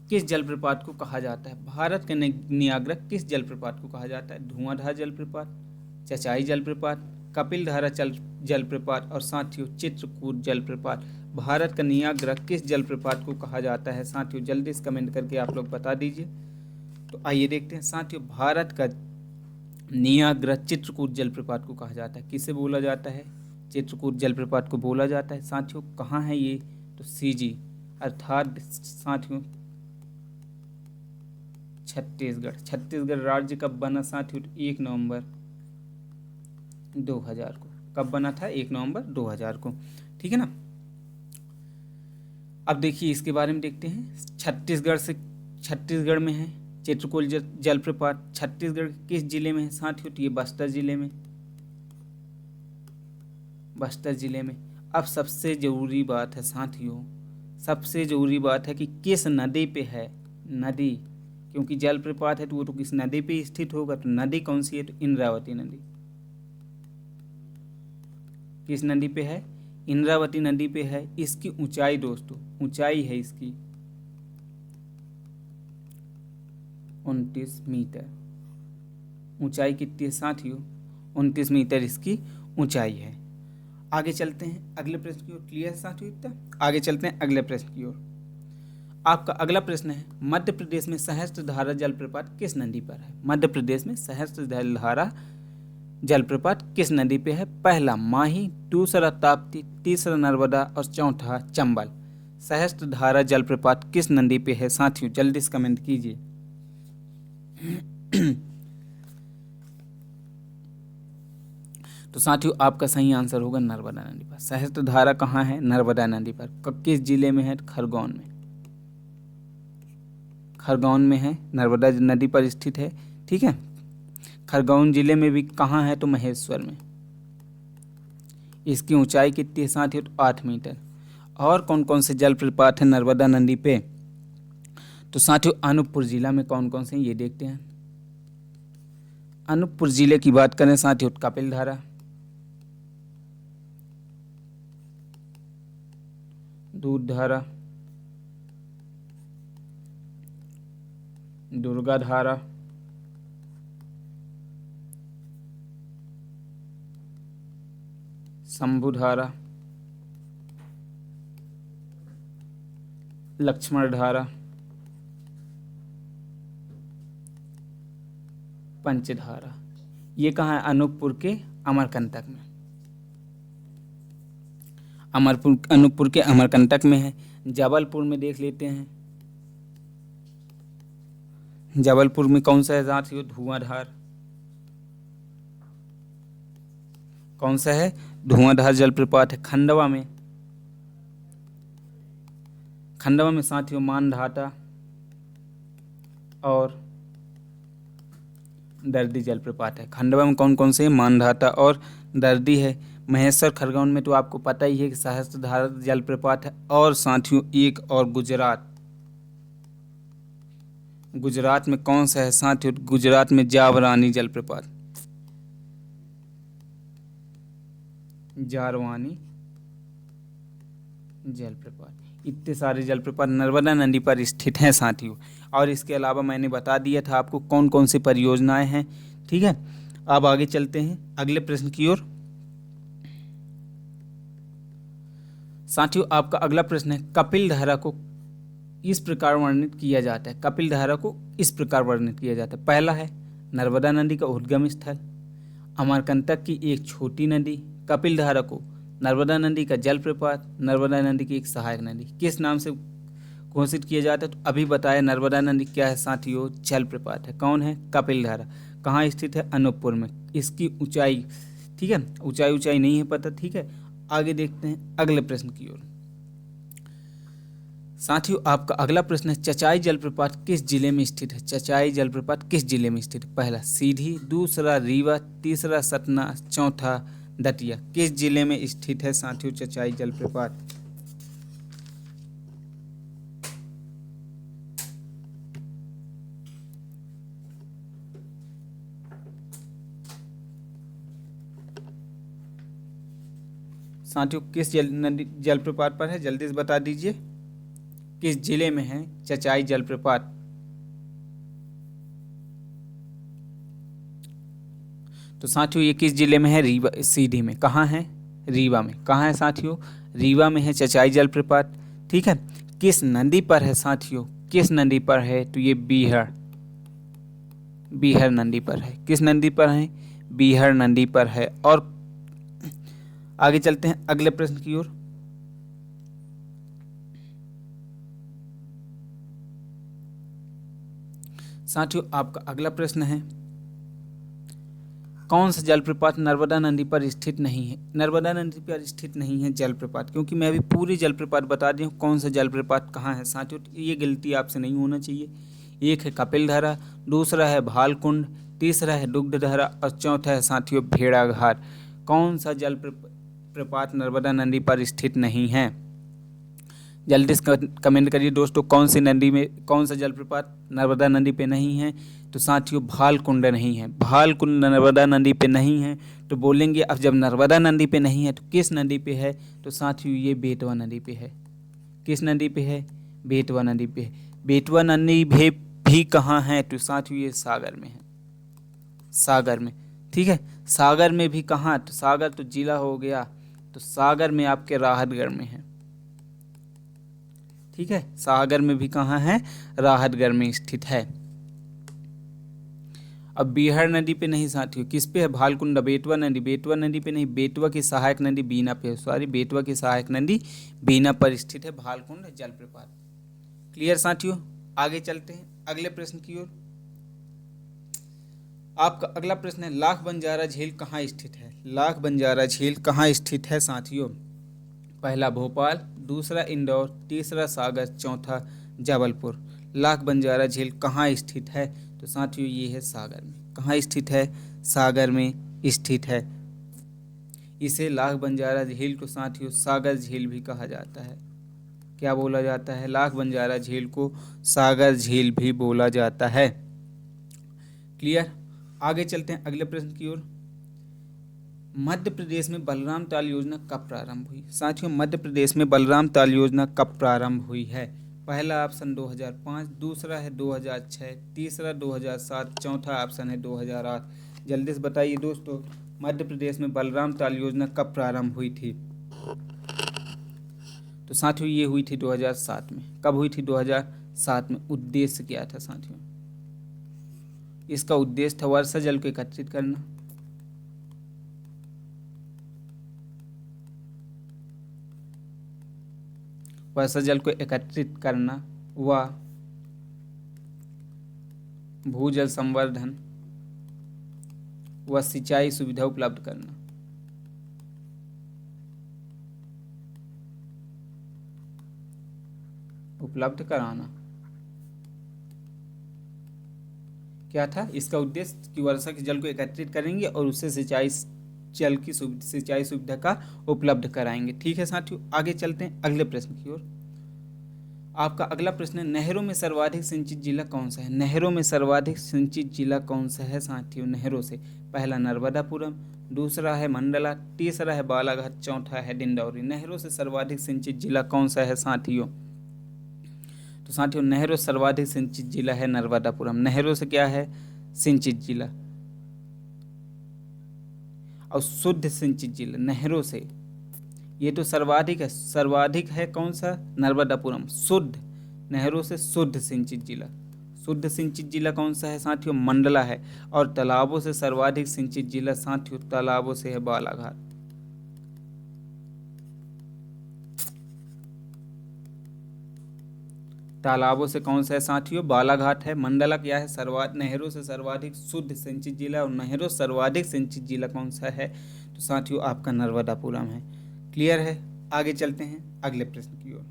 किस जलप्रपात को कहा जाता है? भारत का नियाग्रा किस जलप्रपात को कहा जाता है? धुआंधार जलप्रपात, चचाई जलप्रपात, कपिलधारा जलप्रपात और साथियों चित्रकूट जलप्रपात। भारत का नियाग्रा किस जलप्रपात को कहा जाता है साथियों? जल्दी से कमेंट करके आप लोग बता दीजिए। तो आइए देखते हैं साथियों, भारत का नियाग्रा चित्रकूट जलप्रपात को कहा जाता है। किसे बोला जाता है? चित्रकूट जलप्रपात को बोला जाता है साथियों। कहाँ है ये? तो सीजी अर्थात साथियों छत्तीसगढ़। छत्तीसगढ़ राज्य कब बना साथियों? 1 नवंबर 2000 को। कब बना था? 1 नवंबर 2000 को। ठीक है ना। अब देखिए इसके बारे में देखते हैं। छत्तीसगढ़ में है चित्रकूट जलप्रपात। छत्तीसगढ़ किस जिले में है साथियों? तो ये बस्तर जिले में। बस्तर जिले में। अब सबसे जरूरी बात है साथियों, सबसे जरूरी बात है कि किस नदी पे है? नदी, क्योंकि जलप्रपात है तो वो तो किस नदी पे स्थित होगा। तो नदी कौन सी है? तो इंद्रावती नदी। किस नदी पे है? इंद्रावती नदी पे है। इसकी ऊंचाई दोस्तों, ऊंचाई है इसकी 29 मीटर। ऊंचाई कितनी है साथियों? 29 मीटर इसकी ऊंचाई है। आगे चलते हैं अगले प्रश्न की ओर। क्लियर है साथियों इतना? आगे चलते हैं अगले प्रश्न की ओर। आपका अगला प्रश्न है, मध्य प्रदेश में सहस्त्रधारा जलप्रपात किस नदी पर है? मध्य प्रदेश में सहस्त्रधारा जलप्रपात किस नदी पे है? पहला माही, दूसरा ताप्ती, तीसरा नर्मदा और चौथा चंबल। सहस्त्रधारा जलप्रपात किस नदी पे है साथियों? जल्दी से कमेंट कीजिए। तो साथियों आपका सही आंसर होगा नर्मदा नदी पर। सहस्त्रधारा कहाँ है? नर्मदा नदी पर। किस जिले में है? खरगोन में। खरगोन में है, नर्मदा नदी पर स्थित है। ठीक है। खरगोन जिले में भी कहाँ है? तो महेश्वर में। इसकी ऊंचाई कितनी है साथियों? तो 8 मीटर। और कौन कौन से जलप्रपात है नर्मदा नदी पे? तो साथियों अनूपपुर जिला में कौन कौन से हैं ये देखते हैं। अनूपपुर जिले की बात करें साथियों, कपिलधारा, दूधधारा, दुर्गाधारा, शंभुधारा, लक्ष्मणधारा, पंचधारा। ये कहाँ है? अनूपपुर के अमरकंटक में। अनूपपुर के अमरकंटक में है। जबलपुर में देख लेते हैं। जबलपुर में कौन सा है साथियों? धुआंधार। कौन सा है? धुआंधार जलप्रपात है। खंडवा में, खंडवा में साथियों मानधाता और दर्दी जलप्रपात है। खंडवा में कौन कौन से? मानधाता और दर्दी है। महेश्वर खरगोन में तो आपको पता ही है कि सहस्त्रधारा जलप्रपात है। और साथियों एक और गुजरात, गुजरात में कौन सा है साथियों? गुजरात में जावरानी जलप्रपात, जारवानी जलप्रपात। इतने सारे जलप्रपात नर्मदा नदी पर स्थित हैं साथियों। और इसके अलावा मैंने बता दिया था आपको कौन कौन सी परियोजनाएं हैं। ठीक है। अब आगे चलते हैं अगले प्रश्न की ओर। साथियों आपका अगला प्रश्न है, कपिल धारा को इस प्रकार वर्णित किया जाता है। कपिल धारा को इस प्रकार वर्णित किया जाता है। पहला है नर्मदा नदी का उद्गम स्थल, अमरकंटक की एक छोटी नदी, कपिल धारा को नर्मदा नदी का जलप्रपात, नर्मदा नदी की एक सहायक नदी। किस नाम से घोषित किया जाता है? तो अभी बताया नर्मदा नदी क्या है साथियों, जलप्रपात है। कौन है? कपिल धारा। कहाँ स्थित है? अनूपपुर में। इसकी ऊंचाई, ठीक है, ऊंचाई नहीं है पता, ठीक है। आगे देखते हैं अगले प्रश्न की ओर। साथियों आपका अगला प्रश्न है, चचाई जलप्रपात किस जिले में स्थित है? चचाई जलप्रपात किस जिले में स्थित है? पहला सीधी, दूसरा रीवा, तीसरा सतना, चौथा दतिया। किस जिले में स्थित है साथियों चचाई जलप्रपात? साथियों किस नदी जलप्रपात पर है? जल्दी से बता दीजिए, किस जिले में है चचाई जलप्रपात? तो साथियों ये किस जिले में है? रीवा, सीधी में। कहाँ है? रीवा में। कहाँ है साथियों? रीवा में है चचाई जलप्रपात, ठीक है। किस नदी पर है साथियों? किस नदी पर है? तो ये बीहर नदी पर है। किस नदी पर है? बीहर नदी पर है। और आगे चलते हैं अगले प्रश्न की ओर। साथियों आपका अगला प्रश्न है, कौन सा जलप्रपात नर्मदा नदी पर स्थित नहीं है? नर्मदा नदी पर स्थित नहीं है जलप्रपात, क्योंकि मैं अभी पूरी जलप्रपात बता दी हूँ कौन सा जलप्रपात कहाँ है साथियों। ये गलती आपसे नहीं होना चाहिए। एक है कपिल धारा, दूसरा है भालकुंड, तीसरा है दुग्धधारा और चौथा है साथियों भेड़ाघाट। कौन सा जलप्रपात नर्मदा नदी पर स्थित नहीं है? जल्दी से कमेंट करिए दोस्तों, कौन सी नदी में कौन सा जलप्रपात नर्मदा नदी पे नहीं है? तो साथियों भालकुंड नहीं है। भालकुंड नर्मदा नदी पे नहीं है। तो बोलेंगे अब जब नर्मदा नदी पे नहीं है तो किस नदी पे है? तो साथियों ये बेतवा नदी पे है। किस नदी पे है? बेतवा नदी पे है। बेतवा नदी भी कहाँ है? तो साथियों ये सागर में है। सागर में, ठीक है। सागर में भी कहाँ? तो सागर तो जिला हो गया, तो सागर में आपके राहतगढ़ में है, ठीक है। सागर में भी कहाँ है? राहतगढ़ में स्थित है। अब बीहर नदी पे नहीं साथियों, किस पे है? भालकुंड। बेतवा नदी पे नहीं, बेतवा की सहायक नदी बीना पे, सॉरी बेतवा की सहायक नदी बीना पर स्थित है भालकुंड जलप्रपात। क्लियर साथियों? आगे चलते हैं अगले प्रश्न की ओर। आपका अगला प्रश्न है, लाख बंजारा झील कहाँ स्थित है? लाख बंजारा झील कहाँ स्थित है साथियों? पहला भोपाल, दूसरा इंदौर, तीसरा सागर, चौथा जबलपुर। लाख बंजारा झील कहाँ स्थित है? तो साथियों ये है सागर में। कहाँ स्थित है? सागर में स्थित है। इसे लाख बंजारा झील को साथियों सागर झील भी कहा जाता है। क्या बोला जाता है? लाख बंजारा झील को सागर झील भी बोला जाता है। क्लियर? आगे चलते हैं अगले प्रश्न की ओर। मध्य प्रदेश में बलराम ताल योजना कब प्रारंभ हुई? साथियों मध्य प्रदेश में बलराम ताल योजना कब प्रारंभ हुई है? पहला ऑप्शन 2005, दूसरा है 2006, तीसरा 2007, चौथा ऑप्शन है 2008। जल्दी से बताइए दोस्तों, मध्य प्रदेश में बलराम ताल योजना कब प्रारंभ हुई थी? तो साथियों ये हुई थी 2007 में। कब हुई थी? 2007 में। उद्देश्य क्या था साथियों? इसका उद्देश्य था वर्षा जल को एकत्रित करना, वर्षा जल को एकत्रित करना व भूजल संवर्धन व सिंचाई सुविधा उपलब्ध करना। उपलब्ध कराना क्या था इसका उद्देश्य? कि वर्षा के जल को एकत्रित करेंगे और उससे सिंचाई सुविधा का उपलब्ध कराएंगे। ठीक है साथियों, आगे चलते हैं अगले प्रश्न की ओर। आपका अगला प्रश्न है, नहरों में सर्वाधिक सिंचित जिला कौन सा है? नहरों में सर्वाधिक सिंचित जिला कौन सा है साथियों? नहरों से पहला नर्मदापुरम, दूसरा है मंडला, तीसरा है बालाघाट, चौथा है डिंडौरी। नहरों से सर्वाधिक सिंचित जिला कौन सा है साथियों? तो साथियों नहरों सर्वाधिक सिंचित जिला है नर्मदापुरम। नहरों से क्या है? सिंचित जिला। और शुद्ध सिंचित जिला नहरों से ये तो सर्वाधिक है कौन सा? नर्मदापुरम। शुद्ध नहरों से शुद्ध सिंचित जिला, शुद्ध सिंचित जिला कौन सा है साथियों? मंडला है। और तालाबों से सर्वाधिक सिंचित जिला साथियों तालाबों से है बालाघाट। तालाबों से कौन सा है साथियों? बालाघाट है। मंडला क्या है? नहरों से सर्वाधिक शुद्ध सिंचित जिला, और नहरों सर्वाधिक सिंचित जिला कौन सा है? तो साथियों आपका नर्मदापुरम है। क्लियर है? आगे चलते हैं अगले प्रश्न की ओर।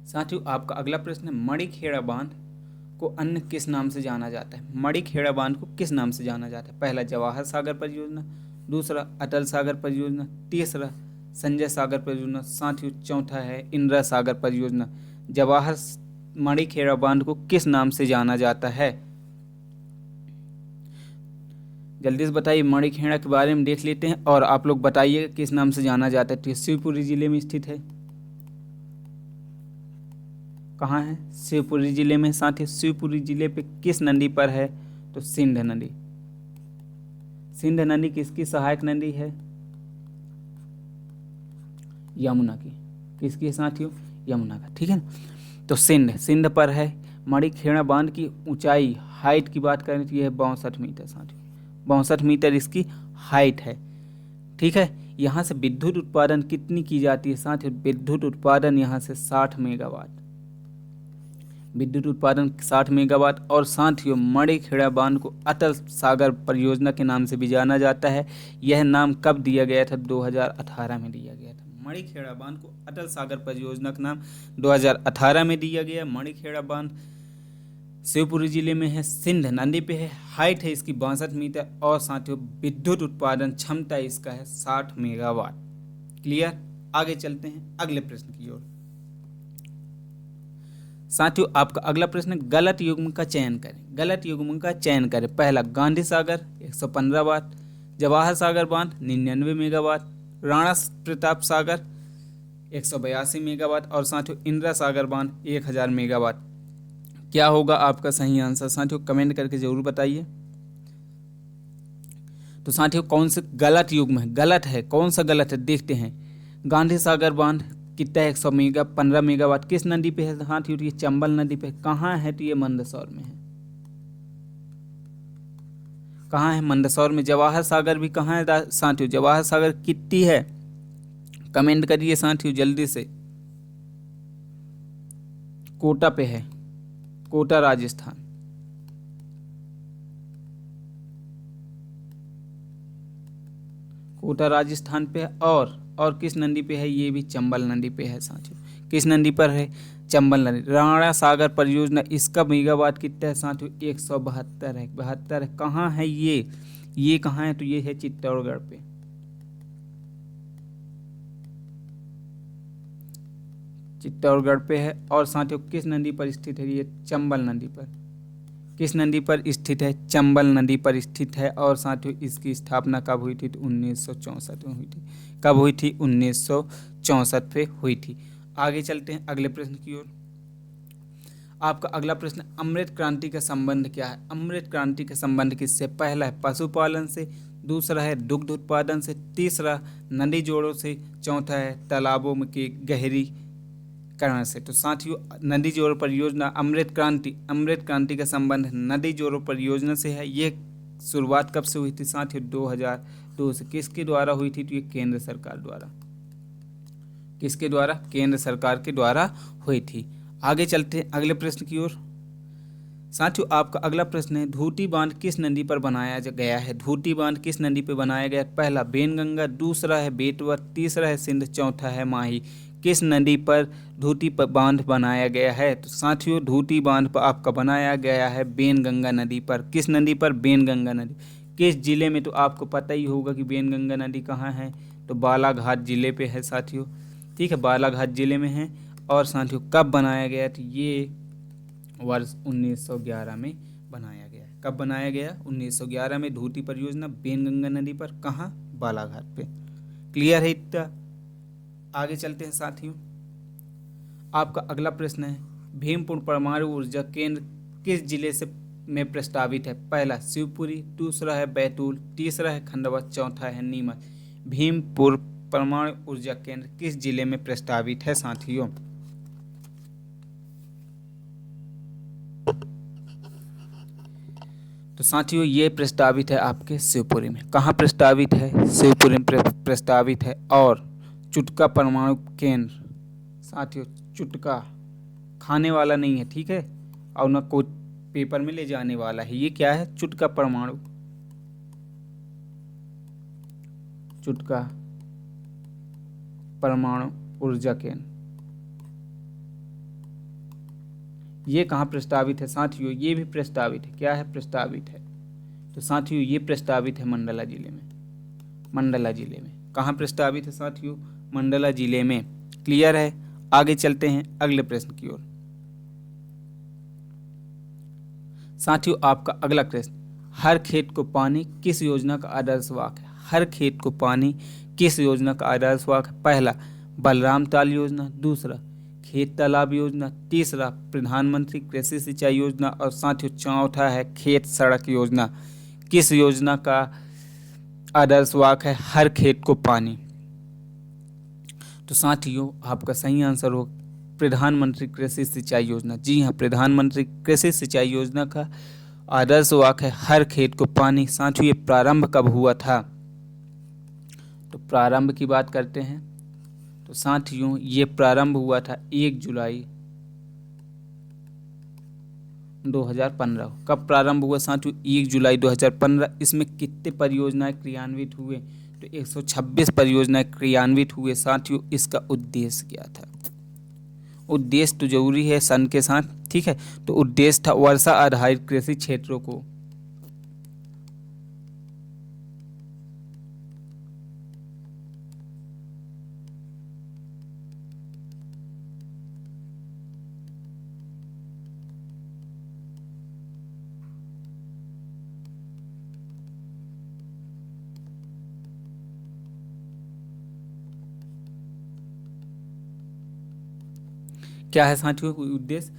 साथियों आपका अगला प्रश्न है, मणिखेड़ा बांध को अन्य किस नाम से जाना जाता है? मणिखेड़ा बांध को किस नाम से जाना जाता है? पहला जवाहर सागर परियोजना, दूसरा अटल सागर परियोजना, तीसरा संजय सागर परियोजना, साथियों चौथा है इंदिरा सागर परियोजना। जवाहर मणिखेड़ा बांध को किस नाम से जाना जाता है? जल्दी से बताइए, मणिखेड़ा के बारे में देख लेते हैं और आप लोग बताइए किस नाम से जाना जाता है। तो शिवपुरी जिले में स्थित है। कहाँ है? शिवपुरी जिले में। साथियों शिवपुरी जिले पे किस नदी पर है? तो सिंध नदी। सिंध नदी किसकी सहायक नदी है? यमुना की। किसकी साथियों? यमुना का। ठीक है ना? तो सिंध पर है। मणिखेड़ा बांध की ऊंचाई, हाइट की बात करें तो यह है 62 मीटर साथियों, 62 मीटर इसकी हाइट है। ठीक है। यहाँ से विद्युत उत्पादन कितनी की जाती है साथियों? विद्युत उत्पादन यहाँ से 60 मेगावाट, विद्युत उत्पादन 60 मेगावाट। और साथियों मणिखेड़ा बांध को अटल सागर परियोजना के नाम से भी जाना जाता है। यह नाम कब दिया गया था? 2018 में दिया गया था। मणिखेड़ा बांध को अटल सागर परियोजना का नाम 2018 में दिया गया। मणिखेड़ा बांध शिवपुरी जिले में है, सिंध नदी पे है, हाइट है इसकी 62 मीटर, और साथियों विद्युत उत्पादन क्षमता इसका है 60 मेगावाट। क्लियर? आगे चलते हैं अगले प्रश्न की ओर। साथियों आपका अगला प्रश्न है, गलत युग्म का चयन करें। गलत युग्म का चयन करें। पहला गांधी सागर 115 वाट, जवाहर सागर बांध 99 मेगावाट, राणा प्रताप सागर 182 मेगावाट, और साथियों इंदिरा सागर बांध 1000 मेगावाट। क्या होगा आपका सही आंसर साथियों? कमेंट करके जरूर बताइए। तो साथियों कौन से गलत युग्म है? गलत है, कौन सा गलत है देखते हैं। गांधी सागर बांध कितना है? 115 मेगावाट। किस नदी पे है साथियों? ये चंबल नदी पे। कहाँ है? तो ये मंदसौर में है। कहाँ है? मंदसौर में। जवाहर सागर भी कहाँ है साथियों? जवाहर सागर कितनी है? कमेंट करिए साथियों जल्दी से। कोटा पे है, कोटा राजस्थान। कोटा राजस्थान पे है। और किस नदी पे है? ये भी चंबल नदी पे है साथियों। किस नदी पर है? चंबल नदी। राणा सागर परियोजना, इसका मेगावाट कितना है साथियों? 172 है। 72 है। कहाँ है ये कहाँ है? तो ये है चित्तौड़गढ़ पे। चित्तौड़गढ़ पे है। और साथियों किस नदी पर स्थित है? ये चंबल नदी पर। किस नदी पर स्थित है? चंबल नदी पर स्थित है। और साथियों इसकी स्थापना कब हुई थी? तो 1964 में हुई थी। कब हुई थी? 1964 पे हुई थी। आगे चलते हैं अगले प्रश्न की ओर। आपका अगला प्रश्न, अमृत क्रांति का संबंध क्या है? अमृत क्रांति का संबंध किससे? पहला है पशुपालन से, दूसरा है दुग्ध उत्पादन से, तीसरा नदी जोड़ों से, चौथा है तालाबों में की गहरी करण से। तो साथियों नदी जोड़ों परियोजना, अमृत क्रांति का संबंध नदी जोड़ों परियोजना से है। ये शुरुआत कब से हुई थी साथियों? 2002 से। किसके द्वारा हुई थी? तो ये केंद्र सरकार द्वारा। किसके द्वारा? केंद्र सरकार के द्वारा हुई थी। आगे चलते हैं अगले प्रश्न की ओर। साथियों आपका अगला प्रश्न है, धूती बांध किस नदी पर बनाया गया है? धूती बांध किस नदी पर बनाया गया? पहला बेनगंगा, दूसरा है बेतवा, तीसरा है सिंध, चौथा है माही। किस नदी पर धूती बांध बनाया गया है? तो साथियों धूती बांध पर आपका बनाया गया है बेनगंगा नदी पर। किस नदी पर? बेनगंगा नदी। किस जिले में? तो आपको पता ही होगा कि बेनगंगा नदी कहाँ है। तो बालाघाट जिले पे है साथियों। ठीक है, बालाघाट जिले में है। और साथियों कब बनाया गया? तो ये वर्ष 1911 में बनाया गया है। कब बनाया गया? 1911 में धूती परियोजना बेनगंगा नदी पर। कहाँ? बालाघाट पे। क्लियर है इतना? आगे चलते हैं साथियों। आपका अगला प्रश्न है, भीमपुर परमाणु ऊर्जा केंद्र किस जिले से में प्रस्तावित है? पहला शिवपुरी, दूसरा है बैतूल, तीसरा है खंडवा, चौथा है नीमच। भीमपुर परमाणु ऊर्जा केंद्र किस जिले में प्रस्तावित है साथियों? तो साथियों ये प्रस्तावित है आपके शिवपुरी में। कहाँ प्रस्तावित है? शिवपुरी में प्रस्तावित है। और चुटका परमाणु केंद्र साथियों, चुटका खाने वाला नहीं है, ठीक है, और न कोई पेपर में ले जाने वाला है। ये क्या है? चुटका परमाणु ऊर्जा केंद्र। ये कहाँ प्रस्तावित है साथियों? ये भी प्रस्तावित है। क्या है? प्रस्तावित है। तो साथियों ये प्रस्तावित है मंडला जिले में। कहाँ प्रस्तावित है साथियों? मंडला जिले में। क्लियर है? आगे चलते हैं अगले प्रश्न की ओर। साथियों आपका अगला प्रश्न, हर खेत को पानी किस योजना का आदर्श वाक्य है? हर खेत को पानी किस योजना का आदर्श वाक्य है? पहला बलराम ताल योजना, दूसरा खेत तालाब योजना, तीसरा प्रधानमंत्री कृषि सिंचाई योजना, और साथियों चौथा है खेत सड़क योजना। किस योजना का आदर्श वाक्य है हर खेत को पानी? तो साथियों आपका सही आंसर हो प्रधानमंत्री कृषि सिंचाई योजना। जी हाँ, प्रधानमंत्री कृषि सिंचाई योजना का आदर्श वाक्य है हर खेत को पानी। साथियों ये प्रारंभ कब हुआ था? तो प्रारंभ की बात करते हैं। तो साथियों ये प्रारंभ हुआ था 1 जुलाई 2015। कब प्रारंभ हुआ साथियों? 1 जुलाई 2015। इसमें कितने परियोजनाएं क्रियान्वित हुए? तो 126 परियोजनाएं क्रियान्वित हुए। साथियों इसका उद्देश्य क्या था? उद्देश्य तो जरूरी है सन के साथ, ठीक है। तो उद्देश्य था वर्षा आधारित कृषि क्षेत्रों को क्या है साथियों? उद्देश्य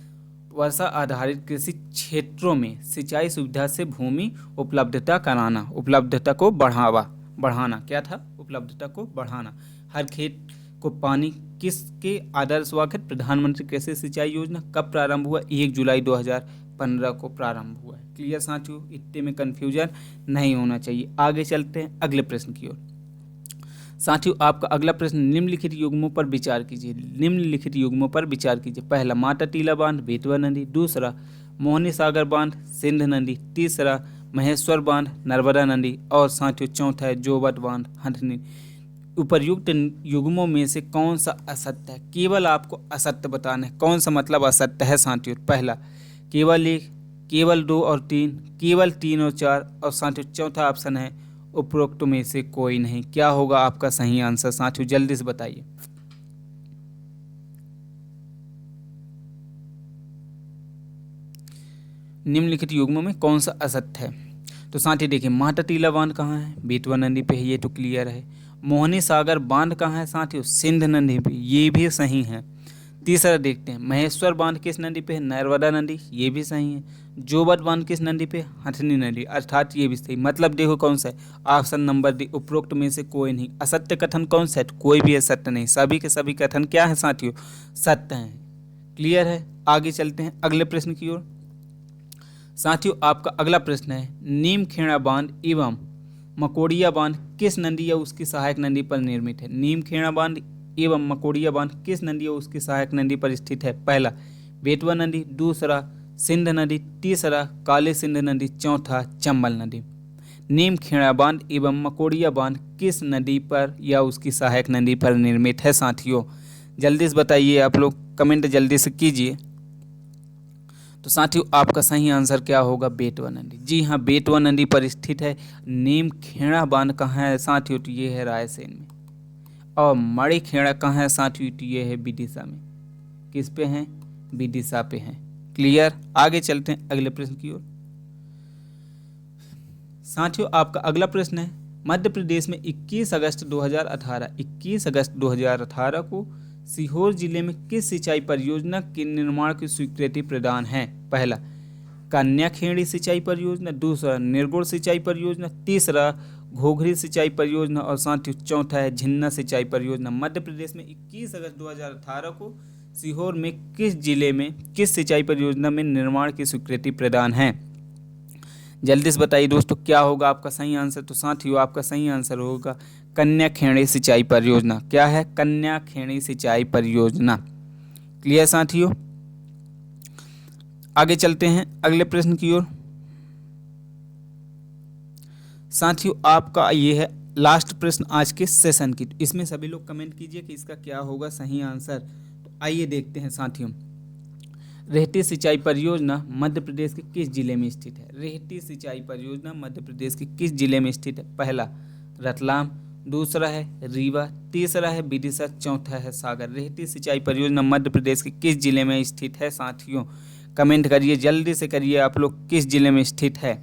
वर्षा आधारित कृषि क्षेत्रों में सिंचाई सुविधा से भूमि उपलब्धता कराना, उपलब्धता को बढ़ाना। क्या था? उपलब्धता को बढ़ाना। हर खेत को पानी किसके आदर्श वाक्य? प्रधानमंत्री कृषि सिंचाई योजना। कब प्रारंभ हुआ? 1 जुलाई 2015 को प्रारंभ हुआ है। क्लियर साथियों? इतने में कंफ्यूजन नहीं होना चाहिए। आगे चलते हैं अगले प्रश्न की ओर। साथियों आपका अगला प्रश्न, निम्नलिखित युग्मों पर विचार कीजिए। पहला माता टीला बांध बेतवा नदी, दूसरा मोहनी सागर बांध सिंध नदी, तीसरा महेश्वर बांध नर्मदा नदी, और साथियों चौथा है जोबट बांध हंथनी। उपर्युक्त युग्मों में से कौन सा असत्य है? केवल आपको असत्य बताना है। कौन सा मतलब असत्य है साथियों? पहला केवल 1, केवल 2 और 3, केवल 3 और 4, और साथियों चौथा ऑप्शन है उपरोक्त में से कोई नहीं। क्या होगा आपका सही आंसर साथियों? जल्दी से बताइए। निम्नलिखित युग्मों में कौन सा असत्य है? तो साथियों देखिए, माता टीला बांध कहाँ है? बेतवा नदी पे है, ये तो क्लियर है। मोहनी सागर बांध कहाँ है साथियों? सिंध नदी पे, ये भी सही है। तीसरा देखते हैं, महेश्वर बांध किस नदी पे है? नर्मदा नदी, ये भी सही है। जोबट बांध किस नदी पे? हथनी नदी, अर्थात ये भी सही। मतलब देखो कौन सा है? ऑप्शन नंबर डी, उपरोक्त में से कोई नहीं। असत्य कथन कौन सा है? कोई भी असत्य नहीं। सभी के सभी कथन क्या है साथियों? सत्य हैं। क्लियर है? आगे चलते हैं अगले प्रश्न की ओर। साथियों आपका अगला प्रश्न है, नीमखेड़ा बांध एवं मकोड़िया बांध किस नदी या उसकी सहायक नदी पर निर्मित है? नीमखेड़ा बांध एवं मकोड़िया बांध किस नदी और उसकी सहायक नदी पर स्थित है? पहला बेतवा नदी, दूसरा सिंध नदी, तीसरा काली सिंध नदी, चौथा चंबल नदी। नीमखेड़ा बांध एवं मकोड़िया बांध किस नदी पर या उसकी सहायक नदी पर निर्मित है साथियों? जल्दी से बताइए, आप लोग कमेंट जल्दी से कीजिए। तो साथियों आपका सही आंसर क्या होगा? बेतवा नदी। जी हाँ, बेतवा नदी पर स्थित है नीमखेड़ा बांध। कहाँ है साथियों? तो ये है रायसेन में। और मणिखेड़ा कहाँ है साथियों? तो ये है विदिशा में। किस पे हैं? विदिशा पे हैं। क्लियर? आगे चलते हैं अगले प्रश्न की ओर। साथियों आपका अगला प्रश्न है, मध्य प्रदेश में 21 अगस्त 2018 को सीहोर जिले में किस सिंचाई परियोजना के निर्माण की स्वीकृति प्रदान है? पहला कन्या खेड़ी सिंचाई परियोजना, दूसरा निर्गुण सिंचाई परियोजना, तीसरा घोघरी सिंचाई परियोजना और साथियों चौथा है झिन्ना सिंचाई परियोजना। मध्य प्रदेश में 21 अगस्त 2018 को सीहोर में किस जिले में किस सिंचाई परियोजना में निर्माण की स्वीकृति प्रदान है? जल्दी से बताइए दोस्तों क्या होगा आपका सही आंसर। तो साथियों आपका सही आंसर होगा कन्या खेड़ी सिंचाई परियोजना। क्या है? कन्या खेड़ी सिंचाई परियोजना। क्लियर साथियों, आगे चलते हैं अगले प्रश्न की ओर। साथियों आपका ये है लास्ट प्रश्न आज के सेशन की। इसमें सभी लोग कमेंट कीजिए कि इसका क्या होगा सही आंसर। तो आइए देखते हैं साथियों, रेहटी सिंचाई परियोजना मध्य प्रदेश के किस जिले में स्थित है? रेहटी सिंचाई परियोजना मध्य प्रदेश के किस जिले में स्थित है? पहला रतलाम, दूसरा है रीवा, तीसरा है विदिशा, चौथा है सागर। रेहटी सिंचाई परियोजना मध्य प्रदेश के किस जिले में स्थित है? साथियों कमेंट करिए, जल्दी से करिए आप लोग किस जिले में स्थित है।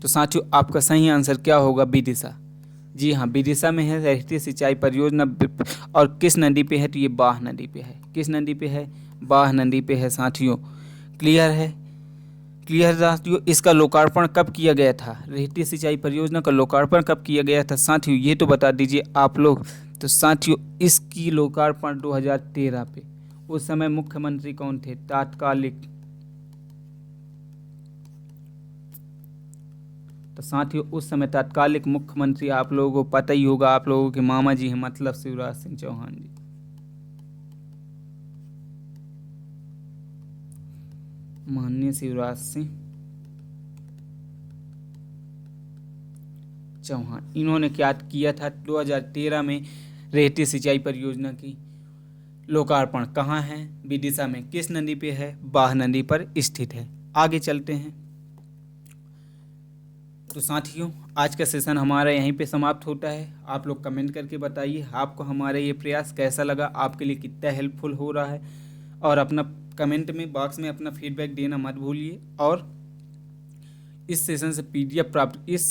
तो साथियों आपका सही आंसर क्या होगा? विदिशा। जी हाँ, विदिशा में है रेहटी सिंचाई परियोजना। और किस नदी पे है? तो ये बाह नदी पे है। किस नदी पे है? बाह नदी पे है साथियों। क्लियर है? क्लियर साथियों, इसका लोकार्पण कब किया गया था? रेहटी सिंचाई परियोजना का लोकार्पण कब किया गया था साथियों, ये तो बता दीजिए आप लोग। तो साथियों इसकी लोकार्पण 2013 पे। उस समय मुख्यमंत्री कौन थे? तात्कालिक। तो साथियों उस समय तात्कालिक मुख्यमंत्री आप लोगों को पता ही होगा, आप लोगों के मामा जी हैं, मतलब शिवराज सिंह चौहान जी। माननीय शिवराज सिंह चौहान, इन्होंने क्या किया था 2013 में? रेहटी सिंचाई परियोजना की लोकार्पण कहाँ है? विदिशा में। किस नदी पे है? बाह नदी पर स्थित है। आगे चलते हैं। तो साथियों आज का सेशन हमारा यहीं पे समाप्त होता है। आप लोग कमेंट करके बताइए आपको हमारा ये प्रयास कैसा लगा, आपके लिए कितना हेल्पफुल हो रहा है। और अपना कमेंट में बॉक्स में अपना फीडबैक देना मत भूलिए। और इस सेशन से पीडीएफ प्राप्त इस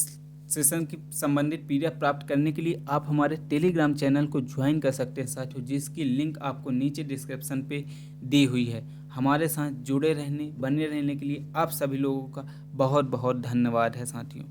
सेशन की संबंधित पीडीएफ प्राप्त करने के लिए आप हमारे टेलीग्राम चैनल को ज्वाइन कर सकते हैं साथियों, जिसकी लिंक आपको नीचे डिस्क्रिप्शन पे दी हुई है। हमारे साथ जुड़े रहने बने रहने के लिए आप सभी लोगों का बहुत बहुत धन्यवाद है साथियों।